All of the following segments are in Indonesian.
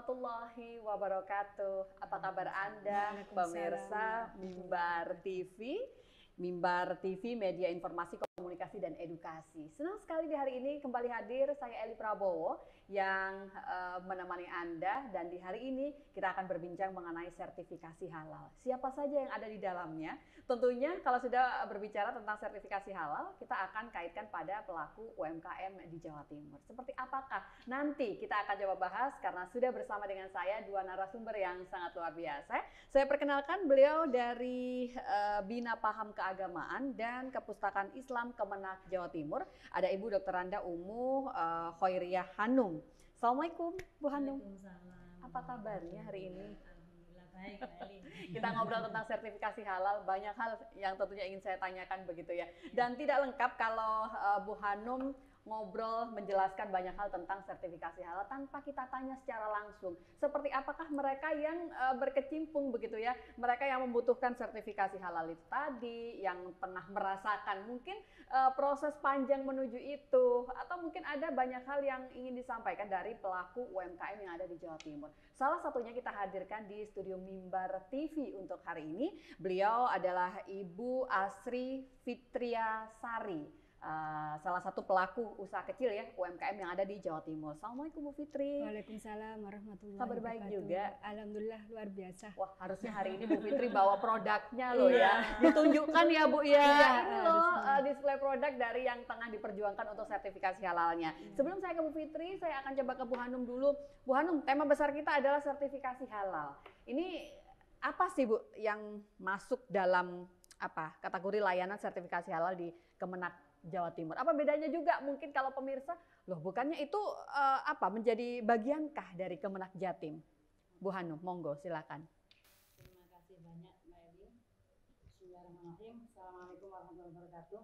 warahmatullahi wabarakatuh. Apa kabar Anda, pemirsa Mimbar TV? Mimbar TV, media informasi, komunikasi, dan edukasi. Senang sekali di hari ini kembali hadir saya Eli Prabowo yang menemani Anda, dan di hari ini kita akan berbincang mengenai sertifikasi halal. Siapa saja yang ada di dalamnya? Tentunya kalau sudah berbicara tentang sertifikasi halal, kita akan kaitkan pada pelaku UMKM di Jawa Timur. Seperti apakah? Nanti kita akan coba bahas karena sudah bersama dengan saya dua narasumber yang sangat luar biasa. Saya perkenalkan beliau dari Bina Paham Keagamaan dan Kepustakaan Islam Kemenak Jawa Timur. Ada Ibu Dr. Randa Umu Khoiriyah Hanum. Assalamualaikum Bu Hanum. Apa kabarnya hari ini? Baik, kita ngobrol tentang sertifikasi halal, banyak hal yang tentunya ingin saya tanyakan begitu ya. Dan tidak lengkap kalau Bu Hanum ngobrol menjelaskan banyak hal tentang sertifikasi halal tanpa kita tanya secara langsung. Seperti apakah mereka yang berkecimpung begitu ya, mereka yang membutuhkan sertifikasi halal itu tadi, yang tengah merasakan mungkin proses panjang menuju itu, atau mungkin ada banyak hal yang ingin disampaikan dari pelaku UMKM yang ada di Jawa Timur. Salah satunya kita hadirkan di studio Mimbar TV untuk hari ini. Beliau adalah Ibu Asri Fitriasari. Salah satu pelaku usaha kecil ya UMKM yang ada di Jawa Timur. Assalamualaikum Bu Fitri. Waalaikumsalam warahmatullahi wabarakatuh. Kabar baik juga. Alhamdulillah luar biasa. Wah, harusnya hari ini Bu Fitri bawa produknya loh ya. Ditunjukkan ya Bu ya. Ini loh display produk dari yang tengah diperjuangkan untuk sertifikasi halalnya. Sebelum saya ke Bu Fitri, saya akan coba ke Bu Hanum dulu. Bu Hanum, tema besar kita adalah sertifikasi halal. Ini apa sih Bu yang masuk dalam kategori layanan sertifikasi halal di Kemenak Jawa Timur? Apa bedanya juga mungkin kalau pemirsa, loh bukannya itu menjadi bagiankah dari Kemenak Jatim? Bu Hanum, monggo silakan. Terima kasih banyak Mbak Eli. Bismillahirrahmanirrahim. Assalamualaikum warahmatullahi wabarakatuh.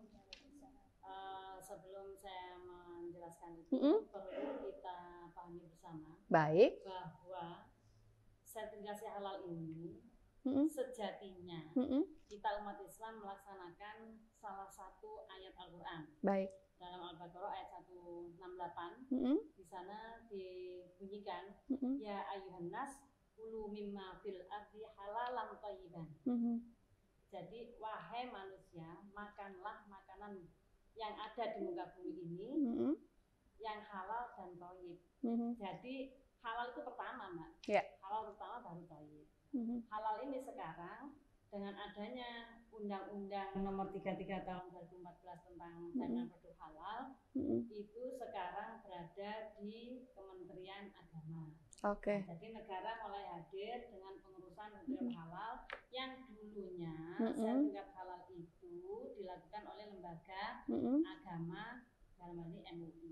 Sebelum saya menjelaskan itu, perlu kita pahami bersama bahwa sertifikasi halal ini sejatinya kita umat Islam melaksanakan salah satu ayat Al-Quran. Dalam Al-Baqarah ayat 168, di sana dibunyikan, ya ayuhan nas kulu mimma fil ardi halalan thayyiban. Jadi wahai manusia, makanlah makanan yang ada di muka bumi ini yang halal dan thayyib. Jadi halal itu pertama, Mbak. Halal pertama baru thayyib. Halal ini sekarang dengan adanya Undang-Undang Nomor 33 Tahun 2014 tentang jaminan produk halal, itu sekarang berada di Kementerian Agama. Jadi negara mulai hadir dengan pengurusan hukum halal yang dulunya sertifikat halal itu dilakukan oleh lembaga agama dalam hal ini MUI.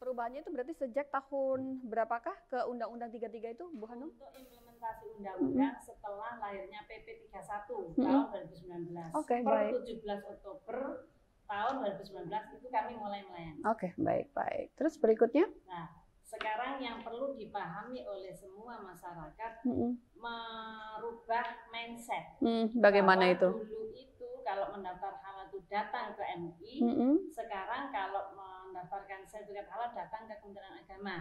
Perubahannya itu berarti sejak tahun berapakah ke Undang-Undang 33 itu, Bu Hanum? Untuk implementasi undang-undang setelah lahirnya PP 31 tahun 2019. Per 17 Oktober tahun 2019 itu kami mulai melayani. Baik. Terus berikutnya? Nah, sekarang yang perlu dipahami oleh semua masyarakat merubah mindset. Bagaimana itu? Dulu itu kalau mendaftar halal itu datang ke MUI, sekarang kalau mendaftarkan sertifikat halal datang ke Kementerian Agama.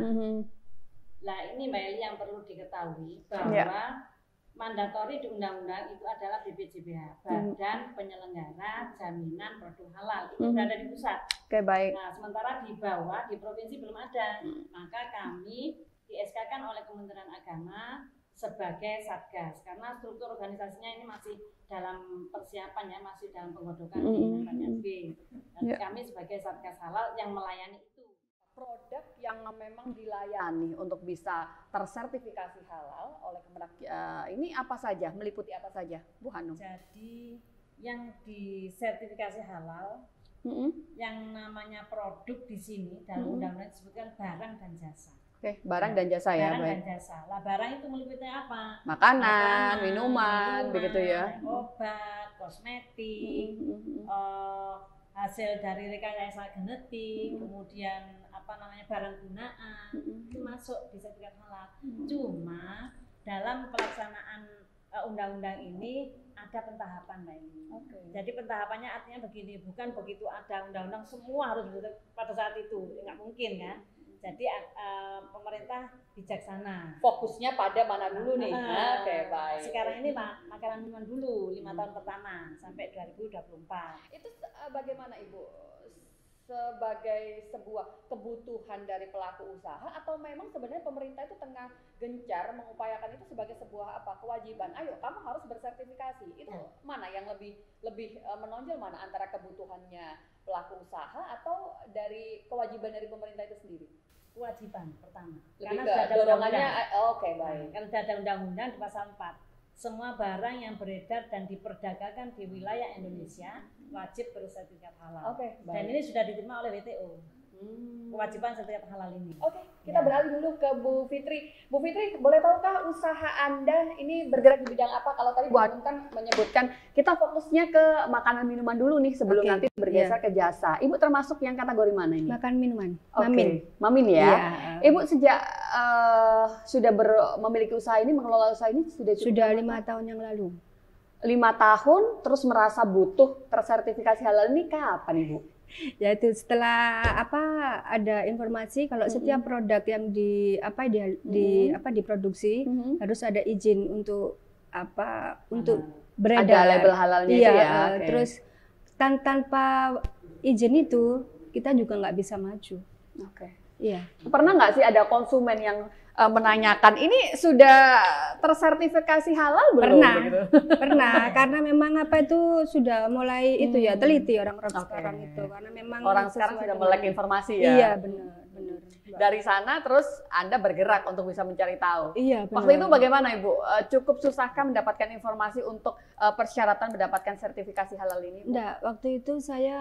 Nah ini Mbak Eli yang perlu diketahui bahwa mandatori di undang-undang itu adalah BPJPH, Badan Penyelenggara Jaminan Produk Halal, itu berada di pusat. Nah sementara di bawah di provinsi belum ada, maka kami di-SK-kan oleh Kementerian Agama sebagai satgas karena struktur organisasinya ini masih dalam persiapan ya, masih dalam penggodokan di KPSB. Dan kami sebagai satgas halal yang melayani itu. Produk yang memang dilayani untuk bisa tersertifikasi halal oleh Kemenak ini apa saja, meliputi apa saja, Bu Hanum? Jadi yang disertifikasi halal, yang namanya produk di sini dalam undang-undang disebutkan barang dan jasa. Barang dan jasa ya. Barang dan jasa. Lah barang itu meliputi apa? Makanan, minuman, begitu ya. Obat, kosmetik, hasil dari rekayasa genetik, kemudian barang gunaan itu masuk di sertifikat halal. Cuma dalam pelaksanaan undang-undang ini ada pentahapan, Mbak ini. Jadi pentahapannya artinya begini, bukan begitu ada undang-undang semua harus pada saat itu, nggak mungkin kan. Jadi pemerintah bijaksana. Fokusnya pada mana dulu nih? Oke, baik. Sekarang ini makanan minuman dulu 5 tahun pertama sampai 2024. Itu bagaimana Ibu? Sebagai sebuah kebutuhan dari pelaku usaha atau memang sebenarnya pemerintah itu tengah gencar mengupayakan itu sebagai sebuah kewajiban? Ayo, kamu harus bersertifikasi. Itu mana yang lebih menonjol, mana antara kebutuhannya pelaku usaha atau dari kewajiban dari pemerintah itu sendiri? Kewajiban pertama. Karena sudah ada dorongannya. Oke, baik. Karena sudah ada undang-undang di pasal 4. Semua barang yang beredar dan diperdagangkan di wilayah Indonesia wajib bersertifikat halal. Oke, baik. Dan ini sudah diterima oleh WTO. Kewajiban sertifikat halal ini. Oke, kita beralih dulu ke Bu Fitri. Bu Fitri, boleh tahukah usaha Anda ini bergerak di bidang apa? Kalau tadi Bu Hanum kan menyebutkan kita fokusnya ke makanan minuman dulu nih sebelum nanti bergeser ke jasa. Ibu termasuk yang kategori mana ini? Makan minuman. Mamin. Mamin ya. Ibu sejak sudah memiliki usaha ini, mengelola usaha ini sudah 5 tahun yang lalu. 5 tahun, terus merasa butuh tersertifikasi halal ini kapan Ibu? Yaitu setelah ada informasi kalau setiap produk yang diproduksi harus ada izin untuk untuk beredar. Ada label halalnya itu ya. Terus tanpa izin itu kita juga nggak bisa maju. Iya. Pernah nggak sih ada konsumen yang menanyakan ini sudah tersertifikasi halal belum? Pernah, pernah. Karena memang itu sudah mulai itu ya teliti orang-orang sekarang itu karena memang orang sekarang sudah melek informasi ya. Iya benar. Dari sana terus Anda bergerak untuk bisa mencari tahu. Iya benar. Waktu itu bagaimana Ibu? Cukup susahkah mendapatkan informasi untuk persyaratan mendapatkan sertifikasi halal ini? Enggak, waktu itu saya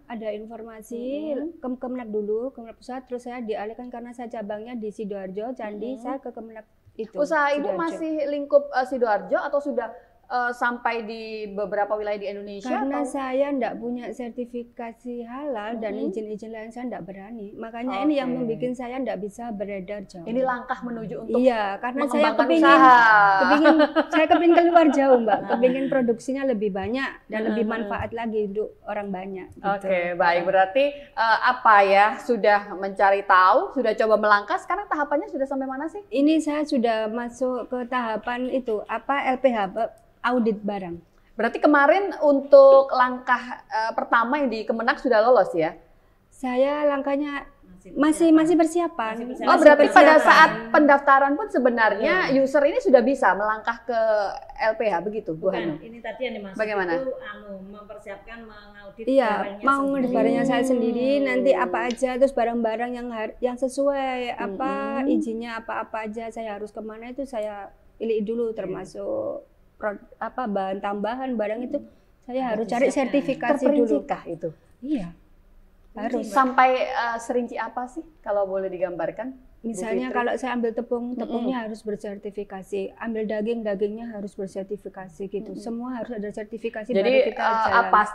ada informasi Kemenak dulu, Kemenak Pusat, terus saya dialihkan karena saya cabangnya di Sidoarjo, Candi, saya ke Kemenak itu. Usaha Ibu Sidoarjo. masih lingkup Sidoarjo atau sudah sampai di beberapa wilayah di Indonesia? Karena saya enggak punya sertifikasi halal dan izin-izin lain saya enggak berani. Makanya ini yang membuat saya enggak bisa beredar jauh. Ini langkah menuju untuk karena saya kepingin keluar jauh Mbak. Kepingin produksinya lebih banyak dan lebih manfaat lagi untuk orang banyak. Gitu. Oke, baik. Berarti sudah mencari tahu, sudah coba melangkah. Sekarang tahapannya sudah sampai mana sih? Ini saya sudah masuk ke tahapan itu LPH, audit barang. Berarti kemarin untuk langkah pertama yang di Kemenak sudah lolos ya? Saya langkahnya masih persiapan. Berarti pada saat pendaftaran pun sebenarnya user ini sudah bisa melangkah ke LPH begitu, Bu Hanum? Ini tadi yang dimaksud bagaimana? Itu mempersiapkan mengaudit barangnya mau ngaudit barangnya saya sendiri, nanti apa aja, terus barang-barang yang sesuai izinnya apa aja, saya harus kemana itu saya pilih dulu, termasuk bahan tambahan barang itu saya harus cari sertifikasi dulu. Terperincikah itu? Iya. Harus. Sampai serinci apa sih kalau boleh digambarkan? Misalnya kalau saya ambil tepungnya harus bersertifikasi, ambil dagingnya harus bersertifikasi gitu. Semua harus ada sertifikasi. Jadi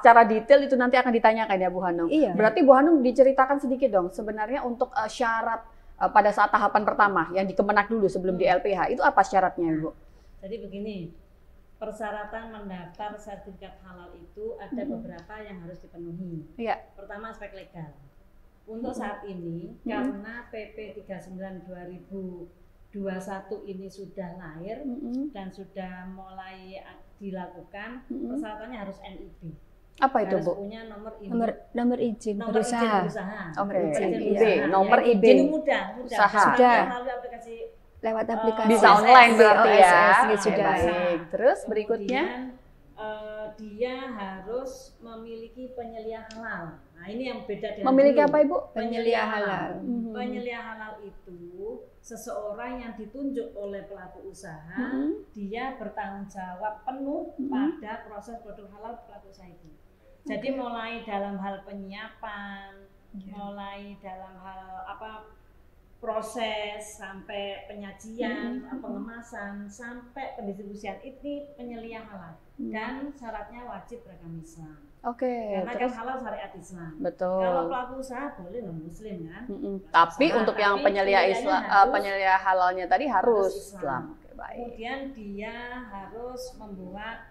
secara detail itu nanti akan ditanyakan ya Bu Hanum? Iya. Berarti Bu Hanum diceritakan sedikit dong sebenarnya untuk syarat pada saat tahapan pertama yang di Kemenak dulu sebelum di LPH itu apa syaratnya Bu? Jadi begini, persyaratan mendaftar sertifikat halal itu ada beberapa yang harus dipenuhi. Iya. Pertama aspek legal. Untuk saat ini karena PP 39 2021 ini sudah lahir dan sudah mulai dilakukan, persyaratannya harus NIB. Apa itu, Bu? Harus punya nomor izin berusaha. Nomor izin Ini mudah. Sudah. Melalui aplikasi lewat aplikasi bisa online berarti ya. Sudah. Baik. Terus berikutnya dia harus memiliki penyelia halal. Nah, ini yang beda dengan memiliki dulu. apa Ibu? Penyelia halal. Penyelia halal itu seseorang yang ditunjuk oleh pelaku usaha, dia bertanggung jawab penuh pada proses produk halal pelaku usaha itu. Jadi mulai dalam hal penyiapan, mulai dalam hal proses sampai penyajian, pengemasan sampai pendistribusian ini penyelia halal dan syaratnya wajib beragama Islam. Karena kan halal syariat Islam. Betul. Kalau pelaku usaha boleh Muslim kan. Tapi untuk yang penyelia Islam, penyelia halalnya tadi harus Islam. Oke, baik. Kemudian dia harus membuat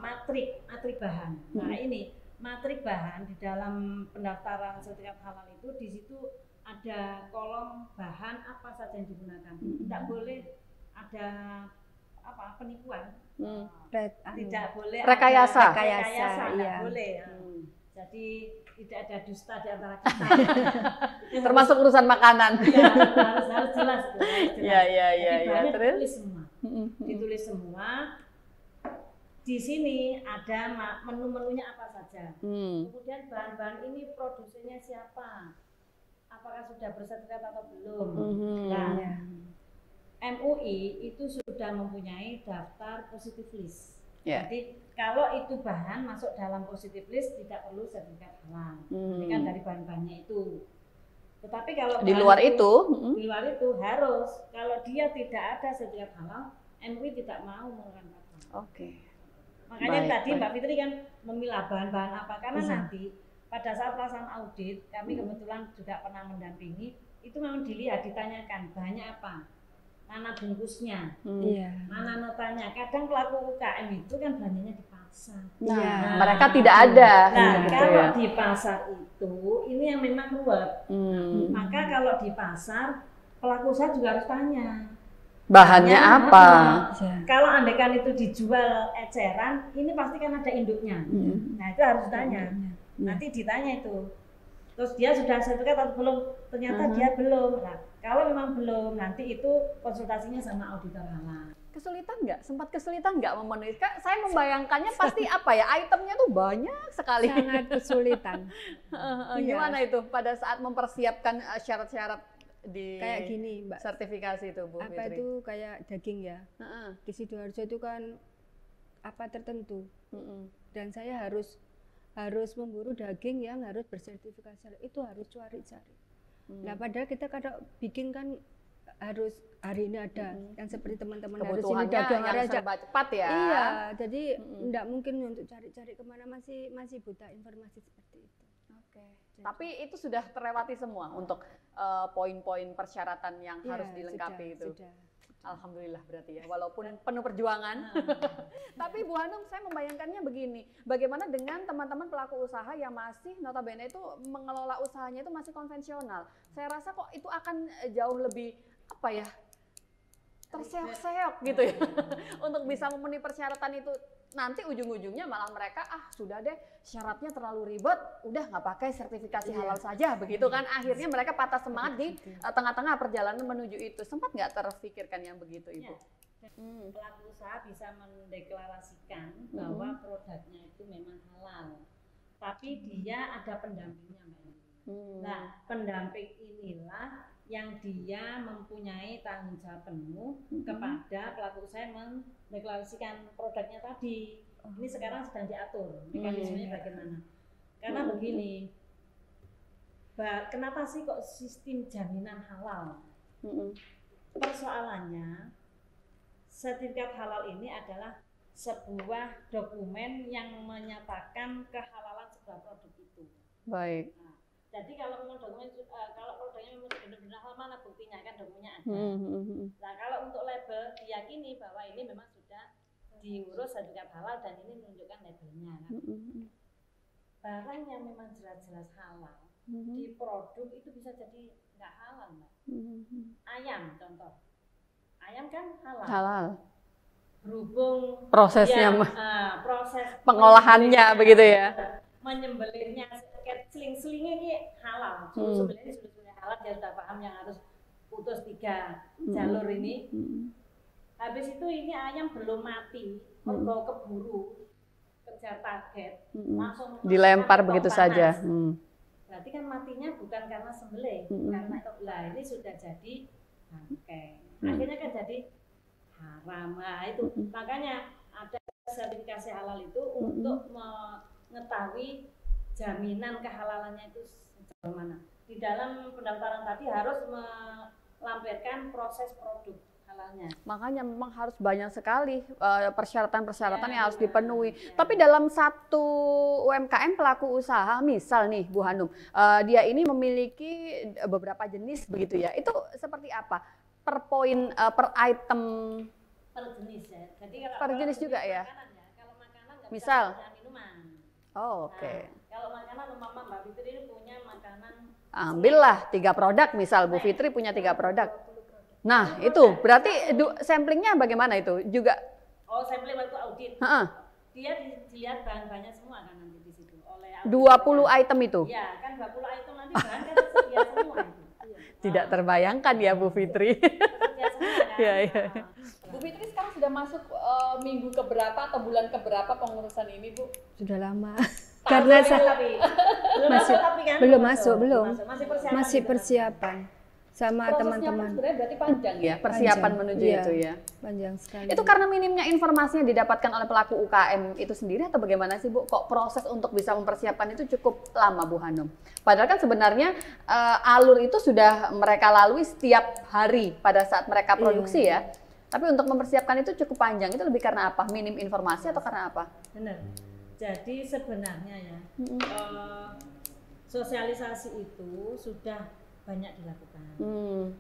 matrik bahan. Nah ini matrik bahan di dalam pendaftaran sertifikat halal itu di situ ada kolom bahan apa saja yang digunakan. Tidak boleh ada penipuan. Tidak boleh rekayasa. Tidak boleh. Jadi tidak ada dusta di antara kita. Termasuk urusan makanan. Ya, harus jelas. Iya. Ditulis semua. Ditulis semua. Di sini ada menu-menunya apa saja. Kemudian bahan-bahan ini produsennya siapa? Apakah sudah bersertifikat atau belum? Nah, MUI itu sudah mempunyai daftar positive list. Jadi kalau itu bahan masuk dalam positive list tidak perlu sertifikat halal. Ini kan dari bahan-bahannya itu. Tetapi kalau di luar itu harus, kalau dia tidak ada sertifikat halal, MUI tidak mau mengeluarkan fatwa. Makanya tadi Mbak Fitri kan memilah bahan-bahan apa, karena nanti pada saat pelaksanaan audit, kami kebetulan juga pernah mendampingi, itu memang dilihat, ditanyakan bahannya apa, mana bungkusnya, mana notanya. Kadang pelaku UKM itu kan belanjanya di pasar. Mereka tidak ada. Nah, kalau di pasar itu, ini yang memang ruwet. Maka kalau di pasar, pelaku usaha juga harus tanya. Bahannya apa? Kalau andaikan itu dijual eceran, ini pasti kan ada induknya. Nah, itu harus ditanya. Nanti ditanya itu. Terus dia sudah sertifikat atau belum? Ternyata dia belum. Nah, kalau memang belum, nanti itu konsultasinya sama auditor halal. Kesulitan nggak? Sempat kesulitan nggak memenuhi? Saya membayangkannya pasti itemnya tuh banyak sekali. Sangat kesulitan. Gimana itu pada saat mempersiapkan syarat-syarat di kayak gini Mbak, sertifikasi itu Bu Fitri? Itu kayak daging ya. Di Sidoarjo itu kan tertentu. Dan saya harus memburu daging yang harus bersertifikasi. Itu harus cari-cari. Nah, padahal kita kadang bikin kan harus hari ini ada yang seperti teman-teman harus ini dagang yang serba cepat ya. Iya, jadi enggak mungkin untuk cari-cari kemana, masih buta informasi seperti itu. Tapi itu sudah terlewati semua untuk poin-poin persyaratan yang harus dilengkapi itu. Sudah. Alhamdulillah berarti ya, walaupun penuh perjuangan. Tapi Bu Hanum, saya membayangkannya begini, bagaimana dengan teman-teman pelaku usaha yang masih notabene itu mengelola usahanya itu masih konvensional. Saya rasa kok itu akan jauh lebih terseok-seok gitu ya. Untuk bisa memenuhi persyaratan itu, nanti ujung-ujungnya malah mereka sudah deh syaratnya terlalu ribet, udah nggak pakai sertifikasi halal saja, begitu kan? Akhirnya mereka patah semangat di tengah-tengah perjalanan menuju itu. Sempat nggak terfikirkan yang begitu, Ibu? Pelaku usaha bisa mendeklarasikan bahwa produknya itu memang halal, tapi dia ada pendampingnya, Mbak. Nah, pendamping inilah yang dia mempunyai tanggung jawab penuh kepada pelaku usaha yang mendeklarasikan produknya tadi. Ini sekarang sedang diatur mekanismenya bagaimana. Karena begini, kenapa sih kok sistem jaminan halal? Persoalannya, sertifikat halal ini adalah sebuah dokumen yang menyatakan kehalalan sebuah produk itu. Baik. Jadi kalau memang kalau produknya memang benar-benar halal, mana buktinya, kan dokumennya ada. Nah, kalau untuk label diyakini bahwa ini memang sudah diurus sertifikat halal dan ini menunjukkan labelnya. Barang yang memang jelas-jelas halal di produk itu bisa jadi nggak halal, Mbak. Ayam contoh, ayam kan halal. Halal. Berhubung prosesnya, proses pengolahannya begitu ya. Menyembelihnya, seling-selingnya ini halal. Sembelihnya sudah halal, dia sudah paham yang harus putus 3 jalur ini. Habis itu ini ayam belum mati, mergo keburu, kejar target, langsung dilempar begitu saja. Berarti kan matinya bukan karena sembelih, karena itu ini sudah jadi bangkai. Akhirnya kan jadi haram. Nah, itu makanya ada sertifikasi halal itu untuk mengetahui jaminan kehalalannya itu sejauh mana. Di dalam pendaftaran tadi harus melampirkan proses produk halalnya. Makanya memang harus banyak sekali persyaratan-persyaratan yang harus dipenuhi. Tapi dalam satu UMKM pelaku usaha, misal nih Bu Hanum, dia ini memiliki beberapa jenis begitu ya. Itu seperti apa? Per poin, per item? Per jenis ya. Jadi per jenis juga ya? Kalau makanan nggak misal? bisa minuman. Oh, oke. Nah, kalau makanan umpama Mbak Fitri ini punya makanan Ambillah 3 produk, misal Bu Fitri punya 3 produk. Nah, itu berarti samplingnya bagaimana itu? Juga sampling waktu audit. Dia dilihat bahan-bahannya semua kan nanti di situ oleh 20 item itu. Iya, kan 20 item nanti bahan kan tersedia semua itu. Tidak terbayangkan ya Bu Fitri. Tersedia semua kan. Iya. Bu Fitri sekarang sudah masuk minggu keberapa atau bulan keberapa pengurusan ini, Bu? Sudah lama. Karena saya belum masuk. Masih persiapan sama teman-teman. Sebenarnya berarti panjang ya persiapan menuju itu ya. Panjang sekali. Itu karena minimnya informasi yang didapatkan oleh pelaku UKM itu sendiri atau bagaimana sih, Bu? Kok proses untuk bisa mempersiapkan itu cukup lama, Bu Hanum? Padahal kan sebenarnya alur itu sudah mereka lalui setiap hari pada saat mereka produksi ya. Tapi untuk mempersiapkan itu cukup panjang. Itu lebih karena apa? Minim informasi atau karena apa? Benar. Jadi sebenarnya ya sosialisasi itu sudah banyak dilakukan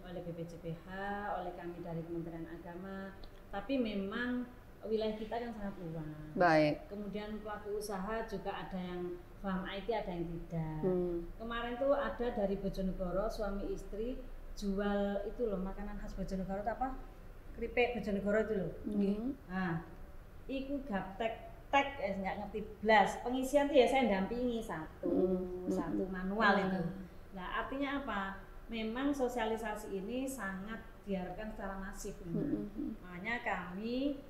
oleh BPJPH, oleh kami dari Kementerian Agama. Tapi memang wilayah kita kan sangat luas. Baik. Kemudian pelaku usaha juga ada yang paham IT, ada yang tidak. Kemarin tuh ada dari Bojonegoro suami istri jual itu loh makanan khas Bojonegoro apa? Keripik Bojonegoro itu loh. Nah, iku gaptek nggak ngerti blas. Pengisian tuh ya saya dampingi satu manual itu. Nah, artinya apa? Memang sosialisasi ini sangat diharapkan secara masif memang. Makanya kami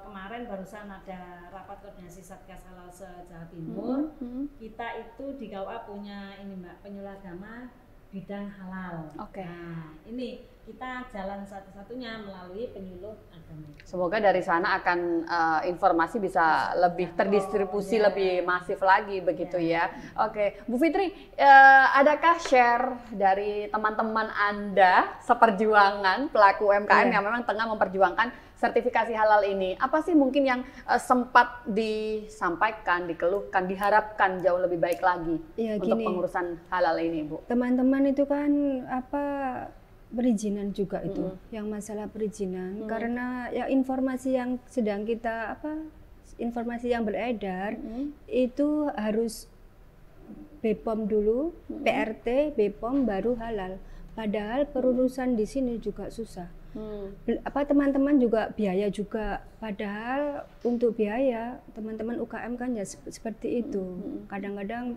kemarin barusan ada rapat koordinasi Satgas Halal se-Jawa Timur. Kita itu di KUA punya ini Mbak, penyuluh agama bidang halal. Nah, ini kita jalan satu-satunya melalui penyuluh agama. Semoga dari sana akan informasi bisa lebih terdistribusi lebih masif lagi begitu ya. Oke, Bu Fitri, adakah share dari teman-teman Anda seperjuangan pelaku UMKM yang memang tengah memperjuangkan sertifikasi halal ini? Apa sih mungkin yang sempat disampaikan, dikeluhkan, diharapkan jauh lebih baik lagi untuk pengurusan halal ini, Bu? Teman-teman itu kan perizinan juga itu, yang masalah perizinan, karena ya informasi yang sedang kita informasi yang beredar itu harus BPOM dulu, PRT, BPOM baru halal. Padahal perurusan di sini juga susah. Teman-teman juga biaya juga. Padahal untuk biaya teman-teman UKM kan ya seperti itu. Kadang-kadang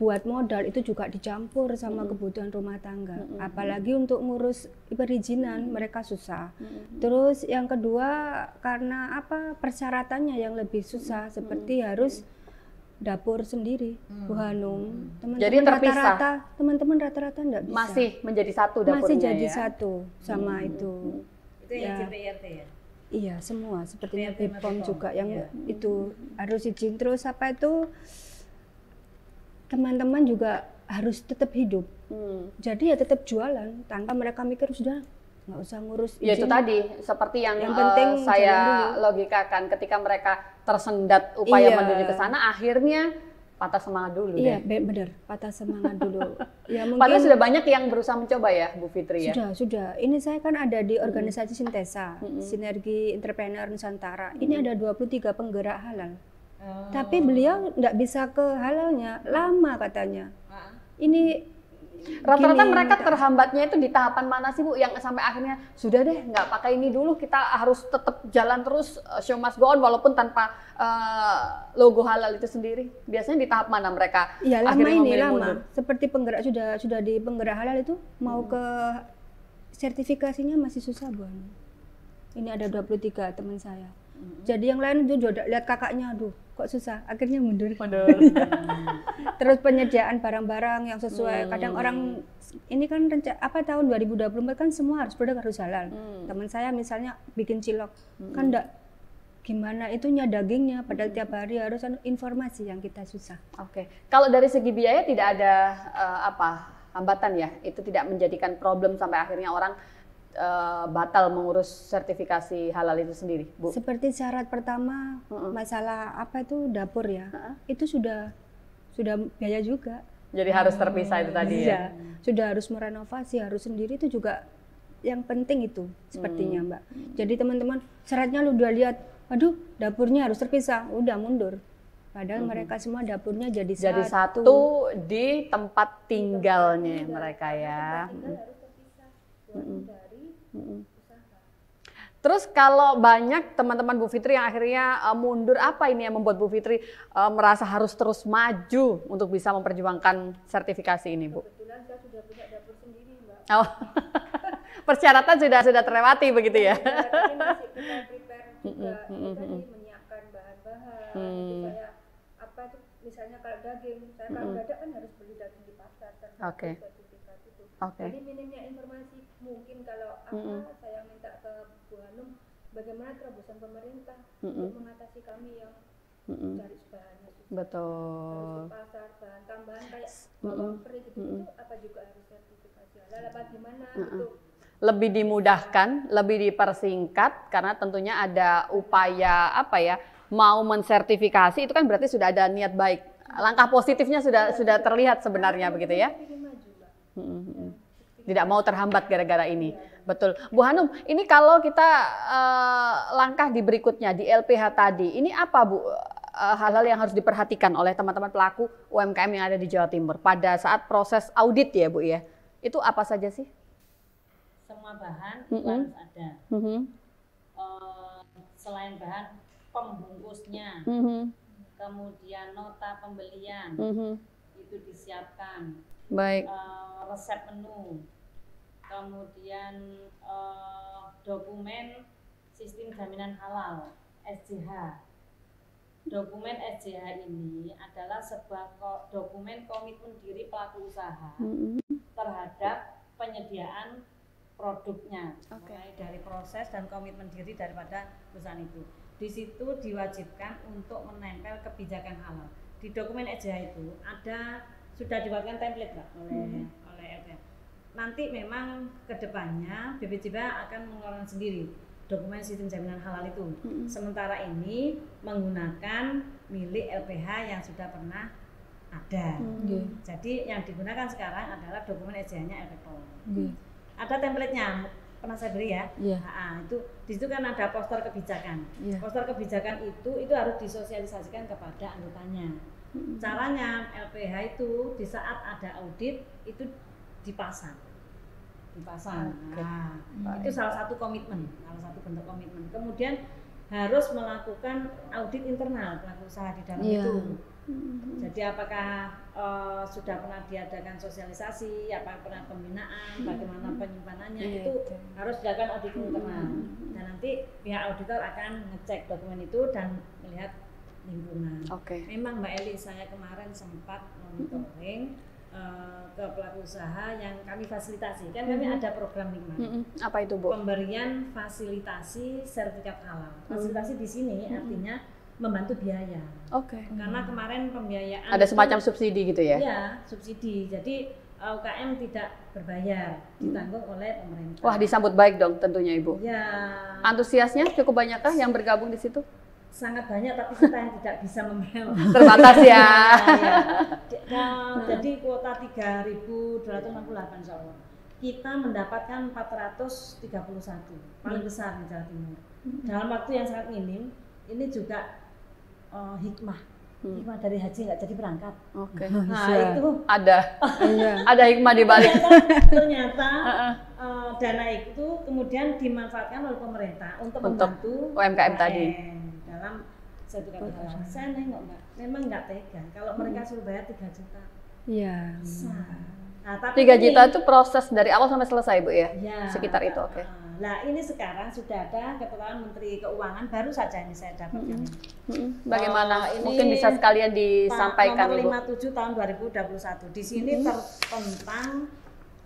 buat modal itu juga dicampur sama kebutuhan rumah tangga. Apalagi untuk ngurus perizinan mereka susah. Terus yang kedua karena persyaratannya yang lebih susah seperti harus dapur sendiri, Bu Hanum. Jadi terpisah. Teman-teman rata-rata enggak bisa. Masih menjadi satu dapurnya. Masih jadi satu sama itu. Itu yang JPRT ya? Iya, semua sepertinya BPOM juga yang itu harus izin. Terus teman-teman juga harus tetap hidup. Jadi ya tetap jualan tanpa mereka mikir sudah nggak usah ngurus izin. Ya itu tadi seperti yang penting saya logikakan ketika mereka tersendat upaya menuju ke sana akhirnya patah semangat dulu. Iya, benar, patah semangat dulu. Ya mungkin padahal sudah banyak yang berusaha mencoba ya, Bu Fitri ya. Sudah. Ini saya kan ada di organisasi Sintesa, Sinergi Entrepreneur Nusantara. Ini ada 23 penggerak halal. Tapi beliau nggak bisa ke halalnya, lama katanya. Ini rata-rata mereka terhambatnya itu di tahapan mana sih, Bu? Yang sampai akhirnya sudah deh nggak pakai ini dulu, kita harus tetap jalan terus, show must go on walaupun tanpa logo halal itu sendiri. Biasanya di tahap mana mereka? Iya, lama ini lama. Seperti penggerak sudah di penggerak halal itu mau ke sertifikasinya masih susah, Bu. Ini ada 23 teman saya. Jadi yang lain juga lihat kakaknya, aduh kok susah, akhirnya mundur. Terus penyediaan barang-barang yang sesuai. Kadang orang ini kan tahun 2024 kan semua produk harus halal. Teman saya misalnya bikin cilok, kan enggak gimana itunya dagingnya, padahal tiap hari harus informasi yang kita susah. Oke. Kalau dari segi biaya tidak ada hambatan ya? Itu tidak menjadikan problem sampai akhirnya orang batal mengurus sertifikasi halal itu sendiri, Bu? Seperti syarat pertama masalah dapur ya, itu sudah biaya juga. Jadi harus terpisah itu tadi ya? Sudah harus merenovasi, harus sendiri, itu juga yang penting itu sepertinya, Mbak. Jadi teman-teman syaratnya lu udah lihat, aduh dapurnya harus terpisah, udah mundur. Padahal mereka semua dapurnya jadi satu di tempat tinggalnya mereka ya. Terus kalau banyak teman-teman Bu Fitri yang akhirnya mundur, apa ini yang membuat Bu Fitri merasa harus terus maju untuk bisa memperjuangkan sertifikasi ini, Bu? Kebetulan saya sudah punya dapur sendiri, Mbak. Oh, persyaratan sudah terlewati begitu ya? Tapi masih kita prepare juga, tadi menyiapkan bahan-bahan. Saya apa tuh, misalnya kalau daging, saya kalau dadak kan harus beli daging di pasar. Oke. Jadi minimnya informasi, mungkin kalau saya minta ke Bu Hanum bagaimana terobosan pemerintah untuk mengatasi kami yang cari bahannya susah. Betul. Harus ke pasar, bahan tambahan kayak bawang peri gitu, apa juga harus sertifikasi halal apa gimana gitu. Lebih dimudahkan, lebih dipersingkat karena tentunya ada upaya mau mensertifikasi itu kan berarti sudah ada niat baik. Langkah positifnya sudah terlihat sebenarnya begitu ya. Tidak mau terhambat gara-gara ini. Betul. Bu Hanum, ini kalau kita langkah di berikutnya di LPH tadi, ini apa Bu hal-hal yang harus diperhatikan oleh teman-teman pelaku UMKM yang ada di Jawa Timur pada saat proses audit ya Bu ya? Itu apa saja sih? Semua bahan itu harus ada. Selain bahan, pembungkusnya, kemudian nota pembelian itu disiapkan. Baik. Resep menu, kemudian dokumen sistem jaminan halal (SJH). Dokumen SJH ini adalah sebuah dokumen komitmen diri pelaku usaha terhadap penyediaan produknya, mulai dari proses dan komitmen diri daripada perusahaan itu. Di situ diwajibkan untuk menempel kebijakan halal. Di dokumen SJH itu sudah dibuatkan template oleh LPH. Nanti memang kedepannya BPJPH akan mengeluarkan sendiri dokumen sistem jaminan halal itu. Sementara ini menggunakan milik LPH yang sudah pernah ada. Jadi yang digunakan sekarang adalah dokumen SJH-nya LPPOL. Ada template-nya, pernah saya beri ya. Itu di situ kan ada poster kebijakan. Poster kebijakan itu harus disosialisasikan kepada anggotanya. Caranya LPH itu di saat ada audit itu dipasang. Nah, itu salah satu komitmen, salah satu bentuk komitmen. Kemudian harus melakukan audit internal pelaku usaha di dalam itu. Jadi apakah sudah pernah diadakan sosialisasi, apa pernah pembinaan, bagaimana penyimpanannya, itu harus dilakukan audit internal. Dan nanti pihak auditor akan ngecek dokumen itu dan melihat lingkungan. Memang Mbak Eli, saya kemarin sempat monitoring ke pelaku usaha yang kami fasilitasi. Kan kami ada program nikmat. Apa itu Bu? Pemberian fasilitasi sertifikat halal. Fasilitasi di sini artinya membantu biaya. Karena kemarin pembiayaan ada semacam subsidi gitu ya? Iya, subsidi. Jadi UKM tidak berbayar, ditanggung oleh pemerintah. Wah, disambut baik dong tentunya Ibu. Ya. Antusiasnya cukup banyakkah yang bergabung di situ? Sangat banyak, tapi kita yang tidak bisa membeli. Terbatas ya. Jadi kuota 3.268 insya Allah. Kita mendapatkan 431, paling besar di Jawa Timur. Dalam waktu yang sangat minim, ini juga hikmah dari haji nggak jadi berangkat. Nah itu ada hikmah di balik. Ternyata dana itu kemudian dimanfaatkan oleh pemerintah untuk membantu UMKM tadi. Dalam sertifikat halal. Saya nengok Mbak, memang nggak tega kalau mereka suruh bayar 3 juta. Iya. Nah, tapi 3 juta itu proses dari awal sampai selesai Bu ya? Sekitar itu, Nah ini sekarang sudah ada keputusan Menteri Keuangan, baru saja ini saya dapatkan. Bagaimana? Mungkin bisa sekalian disampaikan Ibu. Nomor 57 tahun 2021. Di sini tentang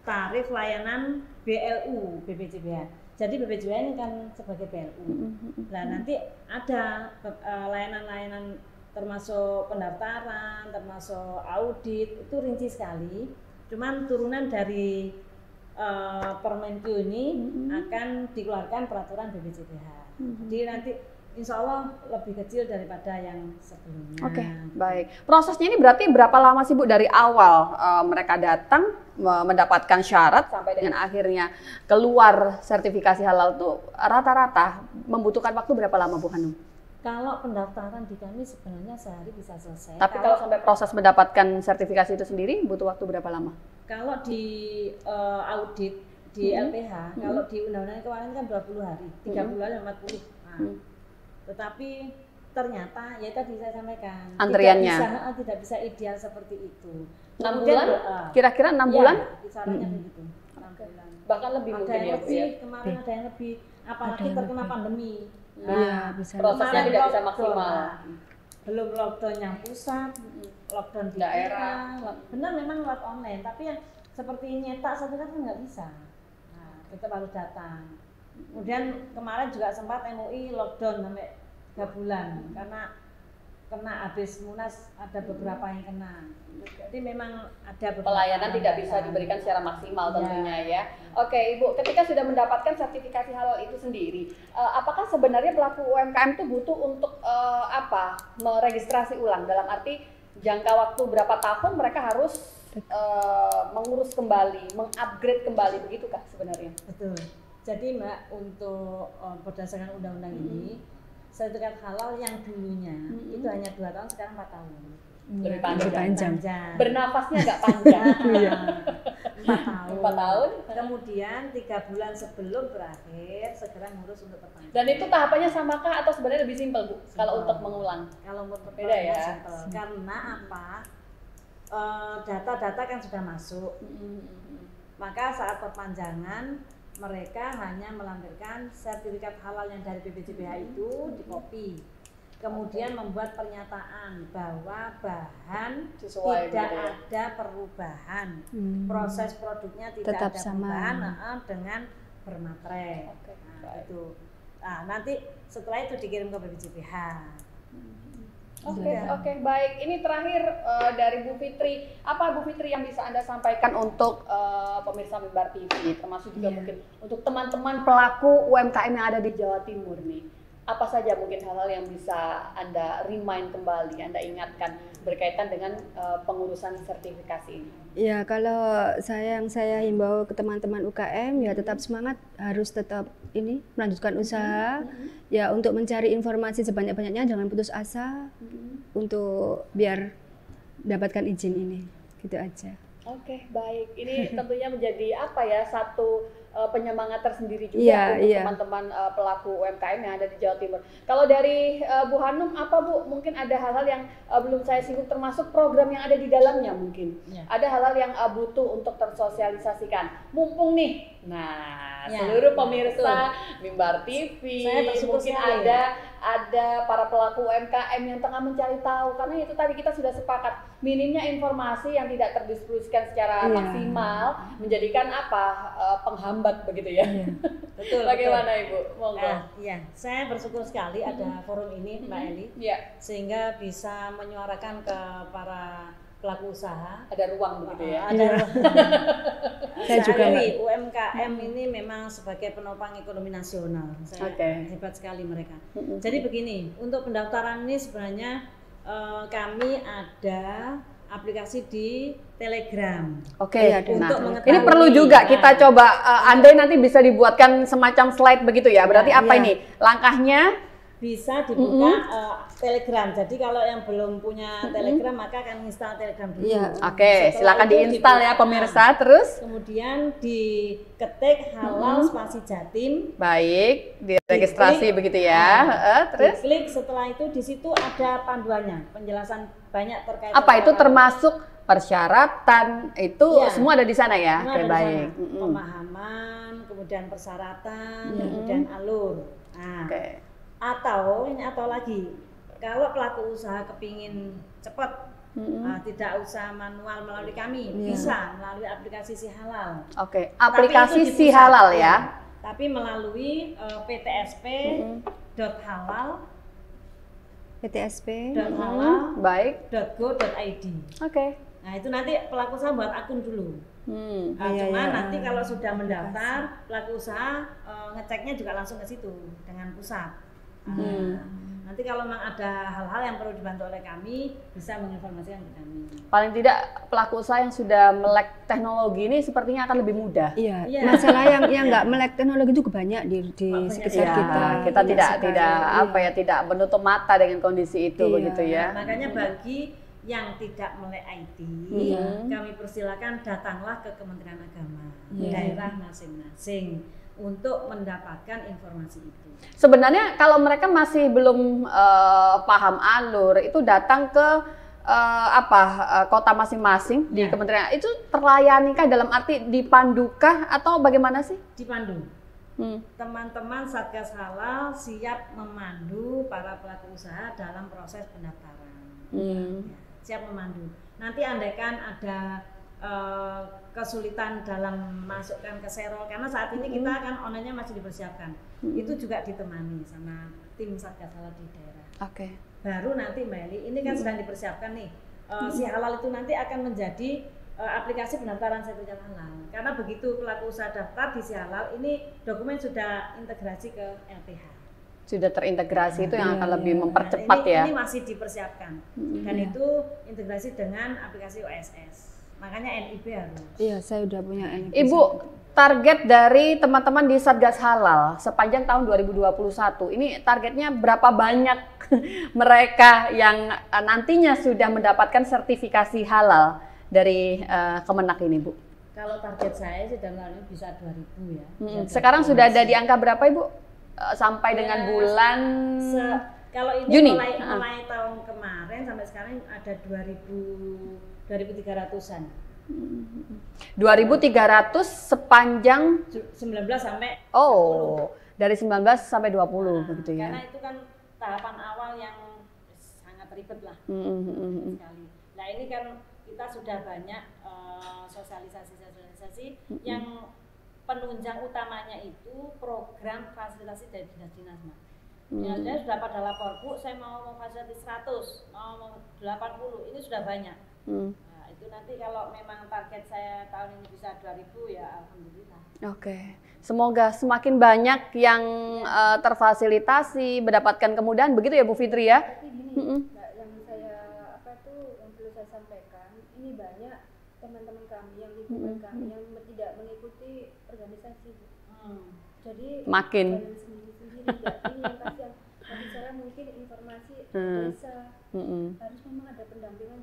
tarif layanan BLU BPJPH. Jadi BPJPH ini kan sebagai BLU. Nah nanti ada layanan-layanan termasuk pendaftaran, termasuk audit, itu rinci sekali. Cuman turunan dari Permenku ini akan dikeluarkan peraturan BPJPH. Jadi nanti insya Allah lebih kecil daripada yang sebelumnya. Baik. Prosesnya ini berarti berapa lama sih Bu dari awal mereka datang mendapatkan syarat sampai dengan akhirnya keluar sertifikasi halal tuh rata-rata membutuhkan waktu berapa lama Bu Hanum? Kalau pendaftaran di kami sebenarnya sehari bisa selesai. Tapi kalau sampai proses mendapatkan sertifikasi itu sendiri butuh waktu berapa lama? Kalau di audit di LPH, kalau di undang-undang keuangan kan 20 hari, 3 bulan 40. Nah, tetapi ternyata ya tadi saya sampaikan antriannya tidak bisa ideal seperti itu. 6 bulan? Kira-kira 6 bulan? Kisarannya begitu. 6 bulan. Bahkan lebih ada mungkin yang lebih, kemarin ada yang lebih, apalagi terkena pandemi. Nah, prosesnya tidak bisa maksimal. Belum lockdown yang pusat, lockdown di daerah. Benar memang lewat online, tapi yang seperti nyetak sertifikat kan nggak bisa. Nah, tetap harus datang. Kemudian kemarin juga sempat MUI lockdown sampai 3 bulan karena kena habis Munas, ada beberapa yang kena. Jadi memang ada pelayanan tidak bisa diberikan secara maksimal tentunya ya. Oke Ibu, ketika sudah mendapatkan sertifikasi halal itu sendiri, apakah sebenarnya pelaku UMKM itu butuh untuk meregistrasi ulang? Dalam arti jangka waktu berapa tahun mereka harus mengurus kembali, mengupgrade kembali, begitukah sebenarnya? Betul. Jadi Mbak, untuk berdasarkan undang-undang ini, sertifikat halal yang dulunya itu hanya 2 tahun, sekarang 4 tahun. Lebih panjang. Bernafasnya nggak panjang. 4 tahun. Kemudian 3 bulan sebelum berakhir segera ngurus untuk perpanjangan. Dan itu tahapannya samakah atau sebenarnya lebih simpel Bu? Kalau untuk mengulang? Kalau untuk beda ya. Simple. Karena apa? Data-data kan sudah masuk. Maka saat perpanjangan mereka hanya melampirkan sertifikat halal yang dari BPJPH itu dikopi, kemudian membuat pernyataan bahwa bahan sesuai tidak ada perubahan, proses produknya tidak tetap ada sama perubahan dengan bermaterai. Nah, itu. Nah, nanti setelah itu dikirim ke BPJPH. Oke, baik. Ini terakhir dari Bu Fitri. Apa Bu Fitri yang bisa Anda sampaikan untuk pemirsa Mimbar TV, termasuk juga mungkin untuk teman-teman pelaku UMKM yang ada di Jawa Timur nih? Apa saja mungkin hal-hal yang bisa Anda remind kembali, Anda ingatkan berkaitan dengan pengurusan sertifikasi ini? Ya, kalau saya himbau ke teman-teman UKM ya tetap semangat, harus tetap melanjutkan usaha ya, untuk mencari informasi sebanyak-banyaknya, jangan putus asa untuk biar dapatkan izin ini, gitu aja. Oke, baik. Ini tentunya menjadi satu penyemangat tersendiri juga untuk teman-teman pelaku UMKM yang ada di Jawa Timur. Kalau dari Bu Hanum, apa Bu? Mungkin ada hal-hal yang belum saya singgung, termasuk program yang ada di dalamnya mungkin. Ada hal-hal yang butuh untuk tersosialisasikan. Mumpung nih, seluruh pemirsa Mimbar TV, mungkin ada para pelaku UMKM yang tengah mencari tahu, karena itu tadi kita sudah sepakat minimnya informasi yang tidak terdistribusikan secara maksimal menjadikan penghambat begitu ya. Betul. Bagaimana Ibu? Monggo. Saya bersyukur sekali ada forum ini Mbak Eli, sehingga bisa menyuarakan ke para pelaku usaha. Ada ruang begitu ya. Ada ruang. Saya juga UMKM ini memang sebagai penopang ekonomi nasional. Hebat sekali mereka. Jadi begini, untuk pendaftaran ini sebenarnya kami ada aplikasi di Telegram. Untuk mengetahui. Ini perlu juga kita coba. Andai nanti bisa dibuatkan semacam slide begitu ya. Berarti ini langkahnya? Bisa dibuka Telegram. Jadi kalau yang belum punya Telegram maka akan install Telegram dulu. Silakan diinstal ya pemirsa. Terus kemudian diketik halal spasi Jatim. Baik, diregistrasi begitu ya. Terus diklik, setelah itu di situ ada panduannya, penjelasan banyak terkait itu termasuk persyaratan itu semua ada di sana ya. Baik. Pemahaman, kemudian persyaratan, kemudian alur. Atau lagi, kalau pelaku usaha kepingin cepat, tidak usah manual melalui kami, bisa melalui aplikasi Si Halal. Aplikasi Si Halal ya. Tapi melalui ptsp.halal .halal.go.id. Nah itu nanti pelaku usaha buat akun dulu. Cuman nanti kalau sudah mendaftar, pelaku usaha ngeceknya juga langsung ke situ dengan pusat. Nanti kalau memang ada hal-hal yang perlu dibantu oleh kami, bisa menginformasikan ke kami. Paling tidak pelaku usaha yang sudah melek teknologi ini sepertinya akan lebih mudah. Iya. Masalah yang nggak melek teknologi itu banyak di sekitar kita. Kita tidak menutup mata dengan kondisi itu begitu ya. Makanya bagi yang tidak melek IT, kami persilakan datanglah ke Kementerian Agama, daerah masing-masing untuk mendapatkan informasi itu. Sebenarnya kalau mereka masih belum paham alur, itu datang ke kota masing-masing di kementerian itu terlayanikah dalam arti dipandukah atau bagaimana sih? Dipandu. Teman-teman Satgas Halal siap memandu para pelaku usaha dalam proses pendaftaran. Siap memandu. Nanti andaikan ada kesulitan dalam masukkan ke serol, karena saat ini kita kan online-nya masih dipersiapkan. Itu juga ditemani sama tim Satgas Halal di daerah. Oke. Baru nanti Mbak Eli, ini kan sedang dipersiapkan nih. Si halal itu nanti akan menjadi aplikasi pendaftaran sertifikat halal. Karena begitu pelaku usaha daftar di si halal, ini dokumen sudah integrasi ke LPH. Sudah terintegrasi, itu yang akan lebih mempercepat ini masih dipersiapkan. Dan itu integrasi dengan aplikasi OSS. Makanya NIB harus. Iya, saya udah punya NIB. Ibu, target dari teman-teman di Satgas Halal sepanjang tahun 2021, ini targetnya berapa banyak mereka yang nantinya sudah mendapatkan sertifikasi halal dari Kemenak ini, Bu? Kalau target saya sih dalam hal ini bisa 2000 ya. Sekarang sudah ada di angka berapa, Ibu? Sampai dengan bulan kalau ini Juni? Mulai tahun kemarin sampai sekarang ada 2.300-an. 2.300 sepanjang 19 sampai 20. Dari 19 sampai 20 begitu ya. Karena itu kan tahapan awal yang sangat ribet lah. Sekali. Nah, ini kan kita sudah banyak sosialisasi yang penunjang utamanya itu program fasilitasi dari dinas-dinas, Mas. Dinas-dinas sudah pada lapor, Bu, saya mau fasilitasi 100, mau 80, ini sudah banyak. Nah, itu nanti kalau memang target saya tahun ini bisa 2000 ya alhamdulillah. Oke. Semoga semakin banyak yang terfasilitasi, mendapatkan kemudahan, begitu ya Bu Fitri ya? Tapi gini, Mbak, yang perlu saya sampaikan, ini banyak teman-teman kami yang lingkungan kami yang tidak mengikuti organisasi. Jadi makin sendiri-sendiri nggak ingin kasih yang bicara mungkin informasi desa harus memang ada pendampingan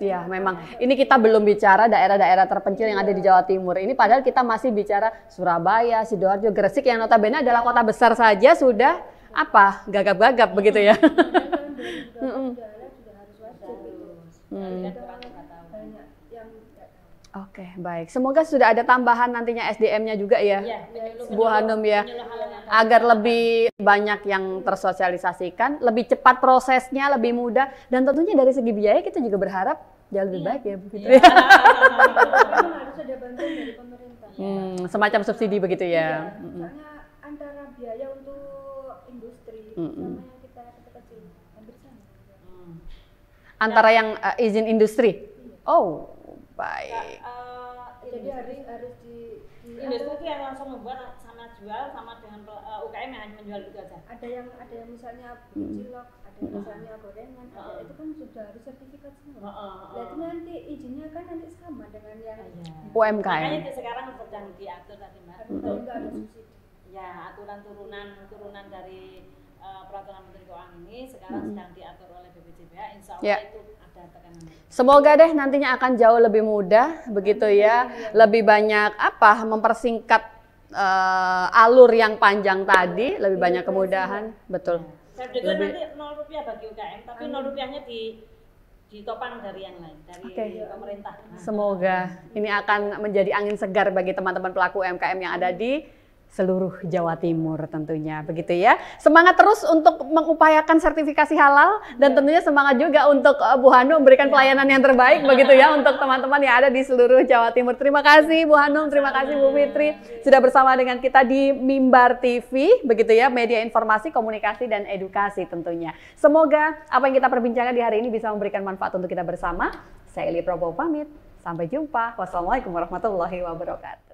Iya, memang. Ini kita belum bicara daerah-daerah terpencil yang ada di Jawa Timur. Ini padahal kita masih bicara Surabaya, Sidoarjo, Gresik yang notabene adalah kota besar saja sudah gagap-gagap begitu ya. Oke, baik. Semoga sudah ada tambahan nantinya SDM-nya juga ya, Bu Hanum ya, agar lebih banyak yang tersosialisasikan, lebih cepat prosesnya, lebih mudah, dan tentunya dari segi biaya kita juga berharap jauh lebih baik ya Bu Fitri. Harus ada bantuan dari pemerintah. Semacam subsidi begitu ya. Soalnya antara biaya untuk industri sama yang kita kecil hampir sama. Antara yang izin industri. Oh. Baik. Jadi harus di industri itu yang langsung membuat sama jual sama dengan UKM yang hanya menjual itu aja. Ada yang misalnya cilok, ada misalnya gorengan, ada itu kan sudah harus sertifikat semua. Itu nanti izinnya kan nanti sama dengan yang UMKM. Makanya itu sekarang sedang diatur tadi Mbak. Enggak ada subsidi. Ya, aturan turunan dari peraturan Menteri Keuangan ini sekarang sedang diatur oleh BPJPH. Insya Allah itu ada tekanan. Semoga deh nantinya akan jauh lebih mudah begitu ya, lebih banyak mempersingkat alur yang panjang tadi, lebih banyak kemudahan, betul. Saya dengar nanti 0 rupiah bagi UKM, tapi 0 rupiahnya ditopang dari yang lain, dari pemerintah. Semoga ini akan menjadi angin segar bagi teman-teman pelaku UMKM yang ada di seluruh Jawa Timur tentunya, begitu ya. Semangat terus untuk mengupayakan sertifikasi halal dan tentunya semangat juga untuk Bu Hanum memberikan pelayanan yang terbaik begitu ya untuk teman-teman yang ada di seluruh Jawa Timur. Terima kasih Bu Hanum, terima kasih Bu Fitri sudah bersama dengan kita di Mimbar TV, begitu ya, media informasi, komunikasi dan edukasi tentunya. Semoga apa yang kita perbincangkan di hari ini bisa memberikan manfaat untuk kita bersama. Saya Eli Probo pamit, sampai jumpa. Wassalamualaikum warahmatullahi wabarakatuh.